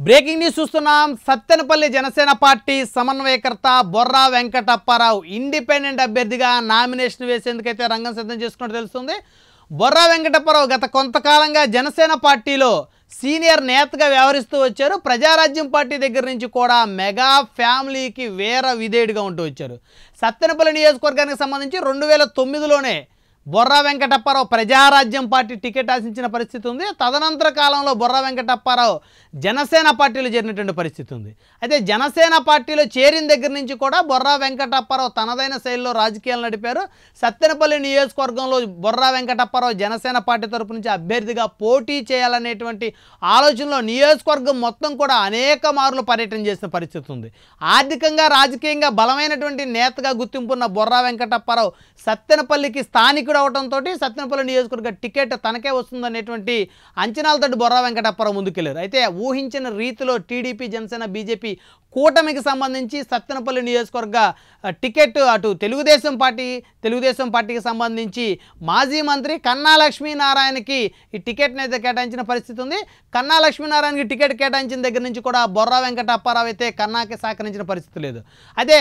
Breaking news చూస్తున్నాం. Sattenapalli Janasena party సమన్వయకర్త Borra Venkatappa Rao independent అభ్యర్థిగా నామినేషన్ వేసేందుకైతే రంగం సిద్ధం చేసుకున్నట్టు తెలుస్తుంది. బొర్రా వెంకటప్పారావు గత కొంతకాలంగా జనసేన పార్టీలో సీనియర్ నేతగా వ్యవహరిస్తూ వచ్చారు. ప్రజారాజ్యం పార్టీ దగ్గర నుంచి కూడా మెగా ఫ్యామిలీకి వేర విధేయుడిగా ఉంటూ వచ్చారు. సత్తెనపల్లి నియోజకవర్గానికి సంబంధించి 2009లోనే బొర్రా వెంకటప్పారావు ప్రజారాజ్యం పార్టీ టికెట్ ఆశించిన పరిస్థితి ఉంది. తదనంతర కాలంలో బొర్రా వెంకటప్పారావు జనసేన పార్టీలో చేరినటువంటి పరిస్థితి ఉంది. అయితే జనసేన పార్టీలో చేరిన దగ్గర నుంచి కూడా బొర్రా వెంకటప్పారావు తనదైన శైలిలో రాజకీయాలు నడిపారు. సత్తెనపల్లి నియోజకవర్గంలో బొర్రా వెంకటప్పారావు జనసేన పార్టీ తరపు నుంచి అభ్యర్థిగా పోటీ చేయాలనేటువంటి ఆలోచనలో నియోజకవర్గం మొత్తం కూడా అనేక మార్లు పర్యటన చేసిన పరిస్థితి ఉంది. ఆర్థికంగా రాజకీయంగా బలమైనటువంటి నేతగా గుర్తింపున్న బొర్రా వెంకటప్పారావు సత్తెనపల్లికి స్థానికుడు అవడంతో సత్తెనపల్లి నియోజకవర్గ టికెట్ తనకే వస్తుందనేటువంటి అంచనాలతో బొర్రా వెంకటప్పారావు ముందుకెళ్లారు. అయితే ఊహించిన రీతిలో టీడీపీ, జనసేన, బీజేపీ కూటమికి సంబంధించి సత్తెనపల్లి నియోజకవర్గ టికెట్ అటు తెలుగుదేశం పార్టీకి సంబంధించి మాజీ మంత్రి కన్నా లక్ష్మీనారాయణకి ఈ టికెట్ని అయితే కేటాయించిన పరిస్థితి ఉంది. కన్నా లక్ష్మీనారాయణకి టికెట్ కేటాయించిన దగ్గర నుంచి కూడా బొర్రా వెంకటప్పారావు అయితే కన్నాకి సహకరించిన పరిస్థితి లేదు. అదే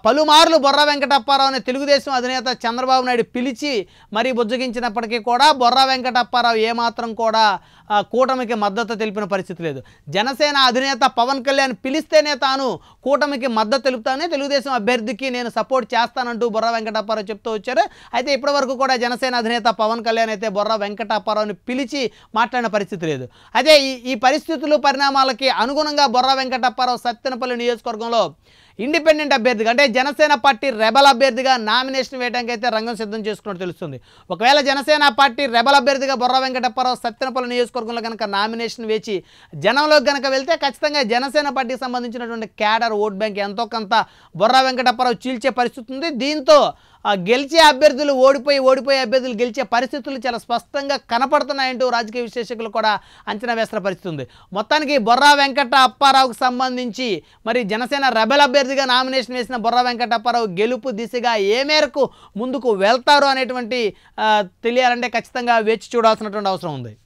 పలుమార్లు బొర్రా వెంకటప్పారావుని తెలుగుదేశం అధినేత చంద్రబాబు నాయుడు పిలిచి మరీ బుజ్జగించినప్పటికీ కూడా బొర్రా వెంకటప్పారావు ఏమాత్రం కూడా కూటమికి మద్దతు తెలిపిన పరిస్థితి లేదు. జనసేన అధినేత పవన్ కళ్యాణ్ పిలిస్తేనే తాను కూటమికి మద్దతు తెలుపుతానని, తెలుగుదేశం అభ్యర్థికి నేను సపోర్ట్ చేస్తానంటూ బొర్రా వెంకటప్పారావు చెప్తూ వచ్చారు. అయితే ఇప్పటివరకు కూడా జనసేన అధినేత పవన్ కళ్యాణ్ అయితే బొర్రా వెంకటప్పారావుని పిలిచి మాట్లాడిన పరిస్థితి లేదు. అయితే ఈ పరిస్థితులు, పరిణామాలకి అనుగుణంగా బొర్రా వెంకటప్పారావు సత్తెనపల్లి నియోజకవర్గంలో ఇండిపెండెంట్ అభ్యర్థిగా అంటే జనసేన పార్టీ రెబల్ అభ్యర్థిగా నామినేషన్ వేయడానికి అయితే రంగం సిద్ధం చేసుకున్నట్టు తెలుస్తుంది. ఒకవేళ జనసేన పార్టీ రెబల్ అభ్యర్థిగా బొర్రా వెంకటప్పారావు సత్తెనపల్లి నియోజకవర్గంలో కనుక నామినేషన్ వేచి జనంలోకి కనుక వెళ్తే ఖచ్చితంగా జనసేన పార్టీకి సంబంధించినటువంటి క్యాడర్ ఓట్ బ్యాంక్ ఎంతో కొంత బొర్రా వెంకటప్పారావు చీల్చే పరిస్థితి ఉంది. దీంతో గెలిచే అభ్యర్థులు ఓడిపోయే అభ్యర్థులు గెలిచే పరిస్థితులు చాలా స్పష్టంగా కనపడుతున్నాయంటూ రాజకీయ విశ్లేషకులు కూడా అంచనా వేస్తున్న పరిస్థితి ఉంది. మొత్తానికి బొర్రా వెంకటప్పారావుకు సంబంధించి మరి జనసేన రెబల్ అభ్యర్థిగా నామినేషన్ వేసిన బొర్రా వెంకటప్పారావు గెలుపు దిశగా ఏ మేరకు ముందుకు వెళ్తారు అనేటువంటి తెలియాలంటే ఖచ్చితంగా వేచి చూడాల్సినటువంటి అవసరం ఉంది.